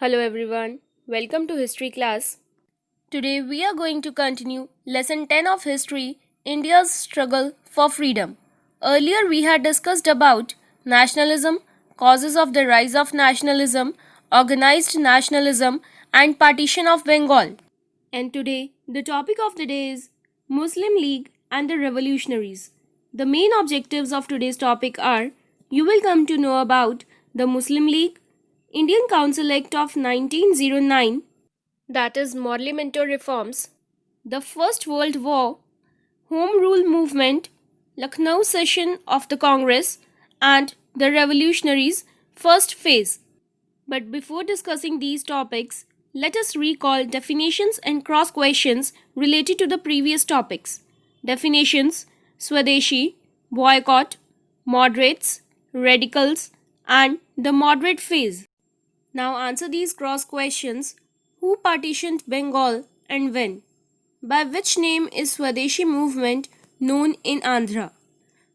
Hello everyone, welcome to History class. Today we are going to continue lesson 10 of History, India's struggle for freedom. Earlier we had discussed about nationalism, causes of the rise of nationalism, organized nationalism and partition of Bengal. And today the topic of the day is Muslim League and the revolutionaries. The main objectives of today's topic are you will come to know about the Muslim League, Indian Council Act of 1909, that is Parliamentary reforms, the First World War, Home Rule movement, Lucknow session of the Congress, and the revolutionaries' first phase. But before discussing these topics, let us recall definitions and cross questions related to the previous topics. Definitions: Swadeshi, boycott, moderates, radicals, and the moderate phase. Now answer these cross questions. Who partitioned Bengal and when? By which name is Swadeshi movement known in Andhra?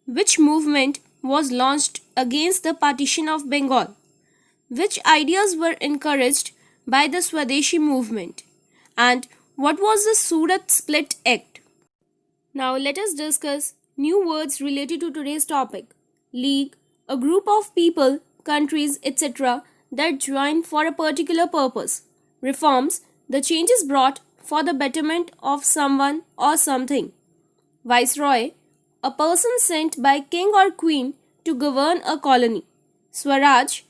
Which movement was launched against the partition of Bengal? Which ideas were encouraged by the Swadeshi movement? And what was the Surat Split Act? Now let us discuss new words related to today's topic. League, a group of people, countries, etc. that join for a particular purpose. Reforms, the changes brought for the betterment of someone or something. Viceroy, a person sent by king or queen to govern a colony. Swaraj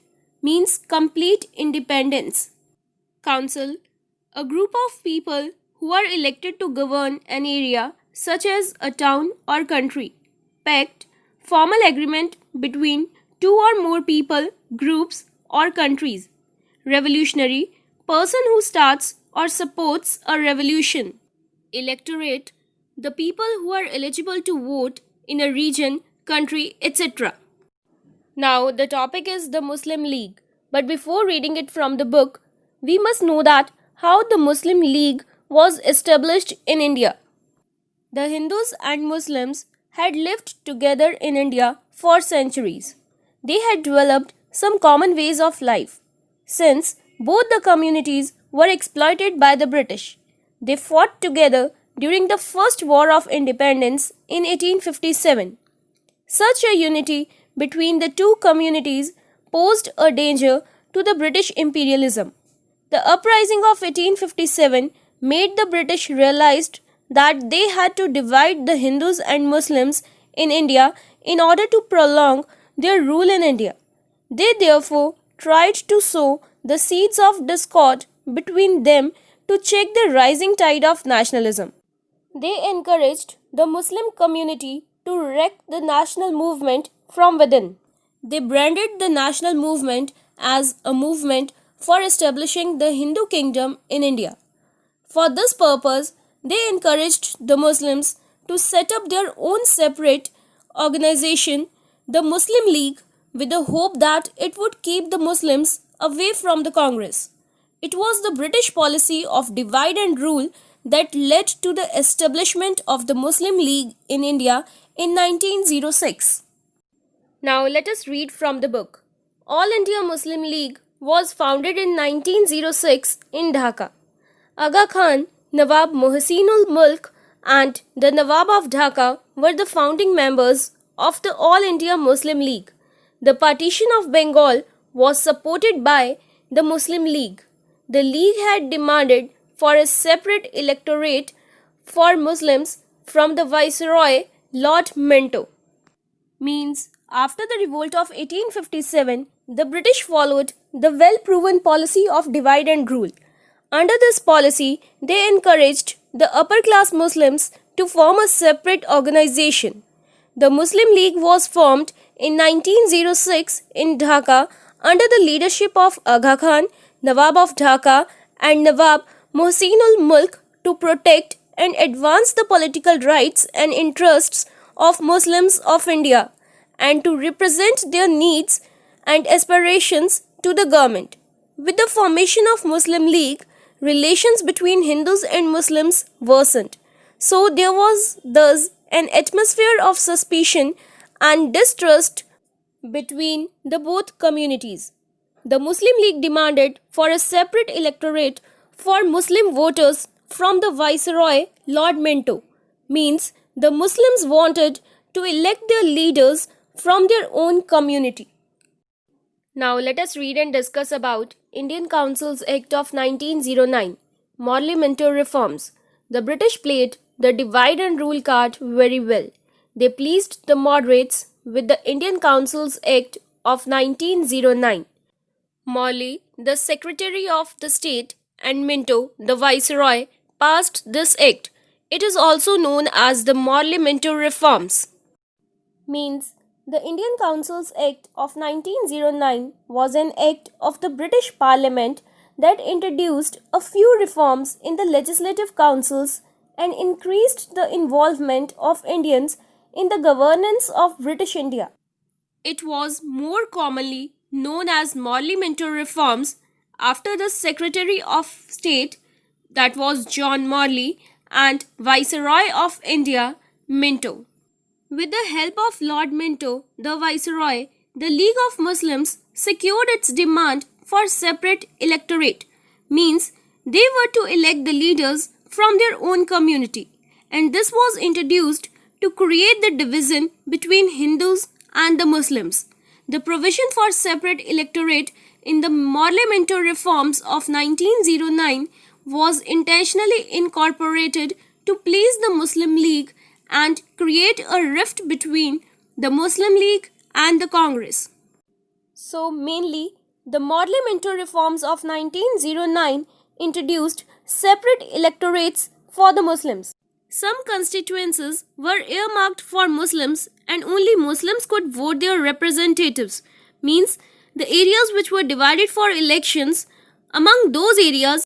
means complete independence. Council, a group of people who are elected to govern an area such as a town or country. Pact, formal agreement between two or more people, groups or countries. Revolutionary, person who starts or supports a revolution. Electorate, the people who are eligible to vote in a region, country, etc. Now the topic is the Muslim League. But before reading it from the book, we must know that how the Muslim League was established in India. The Hindus and Muslims had lived together in India for centuries. They had developed some common ways of life. Since both the communities were exploited by the British, they fought together during the First War of Independence in 1857. Such a unity between the two communities posed a danger to the British imperialism. The uprising of 1857 made the British realize that they had to divide the Hindus and Muslims in India in order to prolong their rule in India. They therefore tried to sow the seeds of discord between them to check the rising tide of nationalism. They encouraged the Muslim community to wreck the national movement from within. They branded the national movement as a movement for establishing the Hindu kingdom in India. For this purpose, they encouraged the Muslims to set up their own separate organization, the Muslim League, with the hope that it would keep the Muslims away from the Congress. It was the British policy of divide and rule that led to the establishment of the Muslim League in India in 1906. Now let us read from the book. All India Muslim League was founded in 1906 in Dhaka. Aga Khan, Nawab Muhsinul Mulk and the Nawab of Dhaka were the founding members of the All India Muslim League. The partition of Bengal was supported by the Muslim League. The League had demanded for a separate electorate for Muslims from the Viceroy Lord Minto. Means after the revolt of 1857, the British followed the well-proven policy of divide and rule. Under this policy, they encouraged the upper-class Muslims to form a separate organization. The Muslim League was formed in 1906 in Dhaka under the leadership of Aga Khan, Nawab of Dhaka and Nawab Muhsinul Mulk to protect and advance the political rights and interests of Muslims of India and to represent their needs and aspirations to the government. With the formation of Muslim League, relations between Hindus and Muslims worsened. So there was thus an atmosphere of suspicion and distrust between the both communities. the Muslim League demanded for a separate electorate for Muslim voters from the Viceroy Lord Minto. Means the Muslims wanted to elect their leaders from their own community. Now let us read and discuss about Indian Councils Act of 1909, Morley Minto reforms. The British played the divide and rule card very well. They pleased the moderates with the Indian Councils Act of 1909. Morley, the Secretary of the State, and Minto, the Viceroy, passed this act. It is also known as the Morley-Minto Reforms. Means the Indian Councils Act of 1909 was an act of the British Parliament that introduced a few reforms in the legislative councils and increased the involvement of Indians in the governance of British India. It was more commonly known as Morley-Minto reforms after the Secretary of State, that was John Morley, and Viceroy of India, Minto. With the help of Lord Minto, the Viceroy, the League of Muslims secured its demand for separate electorate, means they were to elect the leaders from their own community, and this was introduced to create the division between Hindus and the Muslims. The provision for separate electorate in the Morley-Minto reforms of 1909 was intentionally incorporated to please the Muslim League and create a rift between the Muslim League and the Congress. So mainly, the Morley-Minto reforms of 1909 introduced separate electorates for the Muslims. Some constituencies were earmarked for Muslims and only Muslims could vote their representatives. Means the areas which were divided for elections, among those areas,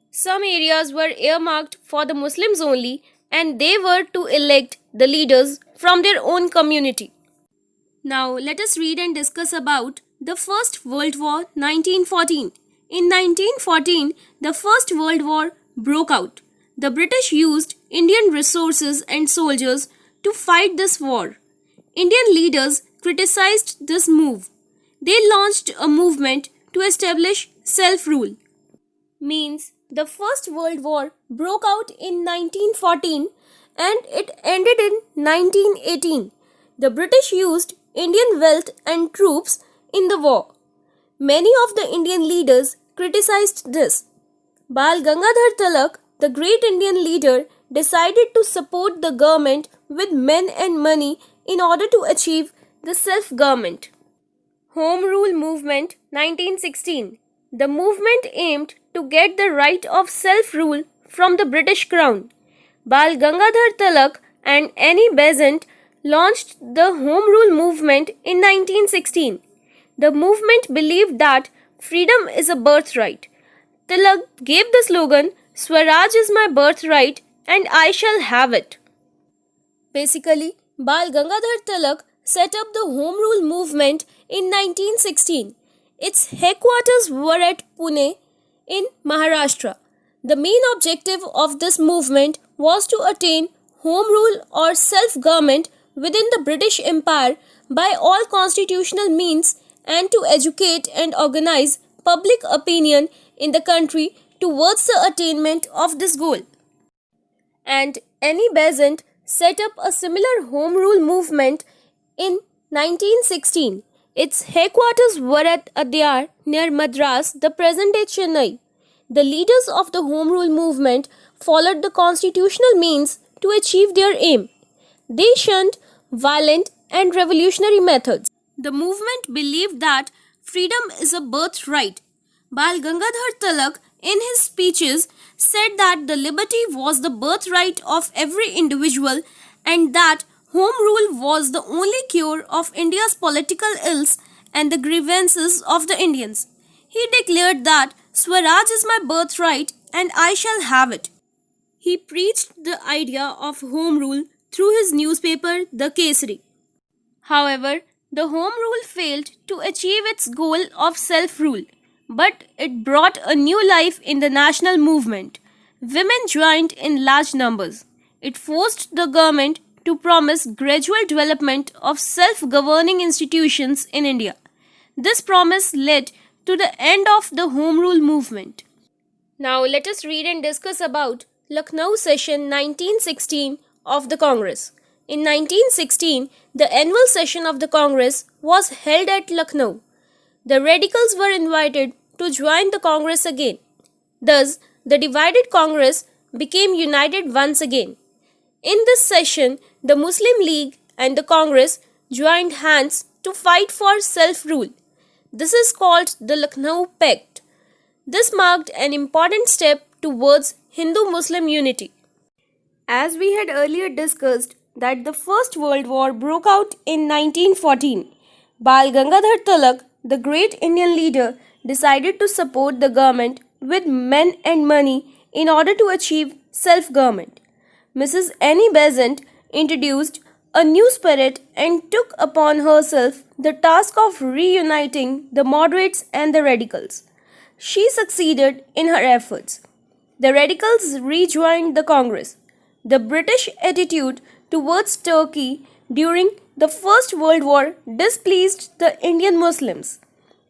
some areas were earmarked for the Muslims only and they were to elect the leaders from their own community. Now let us read and discuss about the First World War 1914. In 1914, the First World War broke out. The British used Indian resources and soldiers to fight this war. Indian leaders criticized this move. They launched a movement to establish self-rule. Means the First World War broke out in 1914 and it ended in 1918. The British used Indian wealth and troops in the war. Many of the Indian leaders criticized this. Bal Gangadhar Tilak, the great Indian leader, decided to support the government with men and money in order to achieve the self-government. Home Rule Movement 1916. The movement aimed to get the right of self-rule from the British Crown. Bal Gangadhar Tilak and Annie Besant launched the Home Rule Movement in 1916. The movement believed that freedom is a birthright. Tilak gave the slogan, "Swaraj is my birthright and I shall have it." Basically, Bal Gangadhar Tilak set up the Home Rule movement in 1916. Its headquarters were at Pune in Maharashtra. The main objective of this movement was to attain home rule or self-government within the British Empire by all constitutional means and to educate and organize public opinion in the country towards the attainment of this goal. And Annie Besant set up a similar home rule movement in 1916. Its headquarters were at Adyar near Madras, the present-day Chennai. The leaders of the home rule movement followed the constitutional means to achieve their aim. They shunned violent and revolutionary methods. The movement believed that freedom is a birthright. Bal Gangadhar Tilak, in his speeches, said that the liberty was the birthright of every individual and that home rule was the only cure of India's political ills and the grievances of the Indians. He declared that Swaraj is my birthright and I shall have it. He preached the idea of home rule through his newspaper, The Kesari. However, the home rule failed to achieve its goal of self-rule, but it brought a new life in the national movement. Women joined in large numbers. It forced the government to promise gradual development of self-governing institutions in India. This promise led to the end of the Home Rule movement. Now let us read and discuss about Lucknow session 1916 of the Congress. In 1916, the annual session of the Congress was held at Lucknow. The radicals were invited to join the Congress again. Thus, the divided Congress became united once again. In this session, the Muslim League and the Congress joined hands to fight for self-rule. This is called the Lucknow Pact. This marked an important step towards Hindu-Muslim unity. As we had earlier discussed that the First World War broke out in 1914, Bal Gangadhar Tilak, the great Indian leader, decided to support the government with men and money in order to achieve self-government. Mrs. Annie Besant introduced a new spirit and took upon herself the task of reuniting the moderates and the radicals. She succeeded in her efforts. The radicals rejoined the Congress. The British attitude towards Turkey during the First World War displeased the Indian Muslims.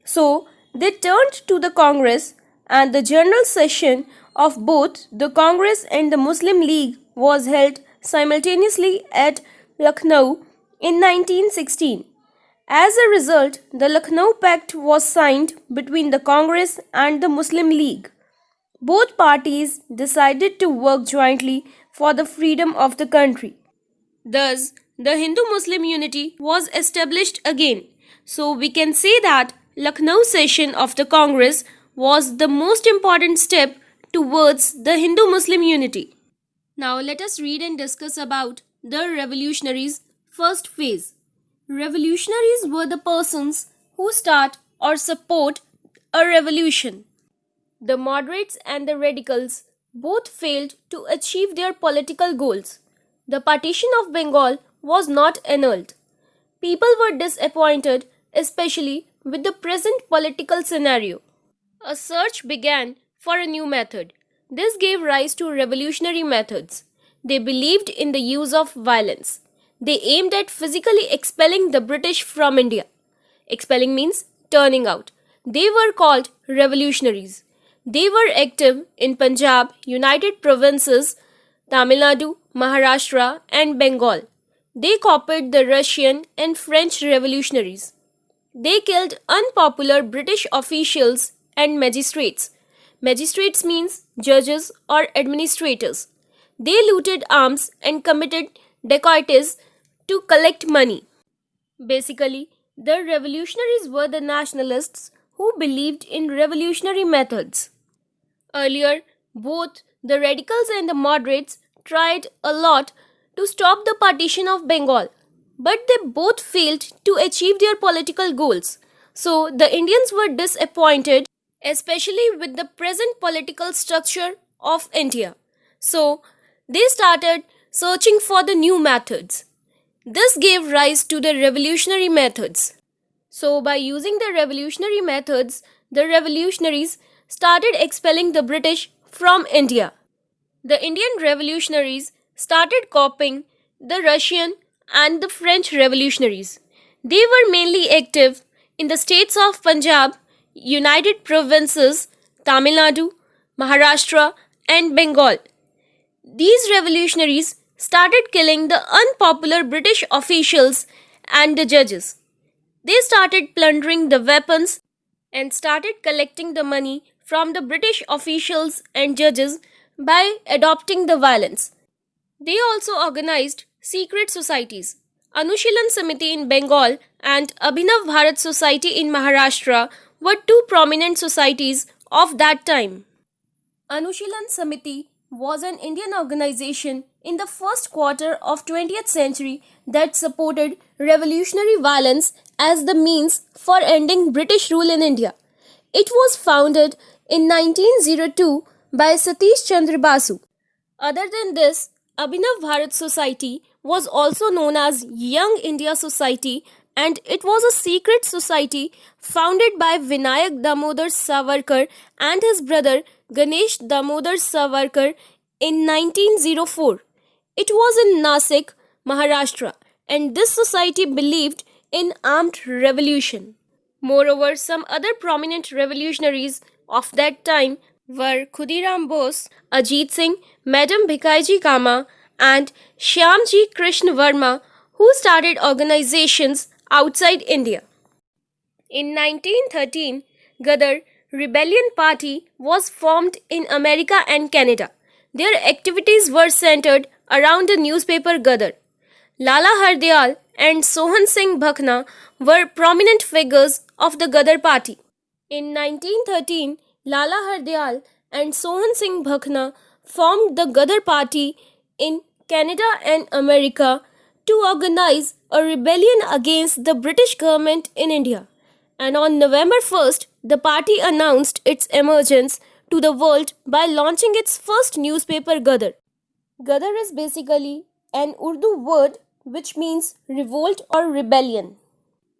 So, they turned to the Congress, and the general session of both the Congress and the Muslim League was held simultaneously at Lucknow in 1916. As a result, the Lucknow Pact was signed between the Congress and the Muslim League. Both parties decided to work jointly for the freedom of the country. Thus, the Hindu-Muslim unity was established again. So, we can say that Lucknow session of the Congress was the most important step towards the Hindu-Muslim unity. Now, let us read and discuss about the revolutionaries' first phase. Revolutionaries were the persons who start or support a revolution. The moderates and the radicals both failed to achieve their political goals. The partition of Bengal was not annulled. People were disappointed, especially with the present political scenario. A search began for a new method. This gave rise to revolutionary methods. They believed in the use of violence. They aimed at physically expelling the British from India. Expelling means turning out. They were called revolutionaries. They were active in Punjab, United Provinces, Tamil Nadu, Maharashtra and Bengal. They copied the Russian and French revolutionaries. They killed unpopular British officials and magistrates. Magistrates means judges or administrators. They looted arms and committed dacoities to collect money. Basically, the revolutionaries were the nationalists who believed in revolutionary methods. Earlier, both the radicals and the moderates tried a lot to stop the partition of Bengal, but they both failed to achieve their political goals. So, the Indians were disappointed, especially with the present political structure of India. So, they started searching for the new methods. This gave rise to the revolutionary methods. So, by using the revolutionary methods, the revolutionaries started expelling the British from India. The Indian revolutionaries started copying the Russian and the French revolutionaries. They were mainly active in the states of Punjab, United Provinces, Tamil Nadu, Maharashtra and Bengal. These revolutionaries started killing the unpopular British officials and the judges. They started plundering the weapons and started collecting the money from the British officials and judges by adopting the violence. They also organized secret societies. Anushilan Samiti in Bengal and Abhinav Bharat Society in Maharashtra were two prominent societies of that time. Anushilan Samiti was an Indian organization in the first quarter of 20th century that supported revolutionary violence as the means for ending British rule in India. It was founded in 1902 by Satish Chandra Basu. Other than this, Abhinav Bharat Society was also known as Young India Society, and it was a secret society founded by Vinayak Damodar Savarkar and his brother Ganesh Damodar Savarkar in 1904. It was in Nasik, Maharashtra, and this society believed in armed revolution. Moreover, some other prominent revolutionaries of that time were Khudiram Bose, Ajit Singh, Madam Bhikaiji Kama, and Shyamji Krishna Varma, who started organizations outside India. In 1913, Gadar Rebellion Party was formed in America and Canada. Their activities were centered around the newspaper Gadar. Lala Hardyal and Sohan Singh Bhakhna were prominent figures of the Gadar party. In 1913, Lala Hardyal and Sohan Singh Bhakhna formed the Gadar party in Canada and America to organize a rebellion against the British government in India. And on November 1st, the party announced its emergence to the world by launching its first newspaper Gadar. Gadar is basically an Urdu word which means revolt or rebellion.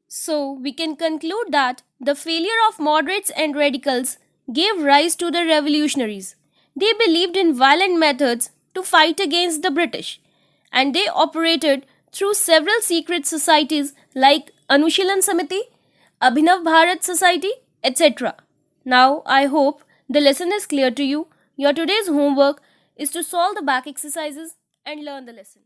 So, we can conclude that the failure of moderates and radicals gave rise to the revolutionaries. They believed in violent methods to fight against the British, and they operated through several secret societies like Anushilan Samiti, Abhinav Bharat Society, etc. Now, I hope the lesson is clear to you. Your today's homework is to solve the back exercises and learn the lesson.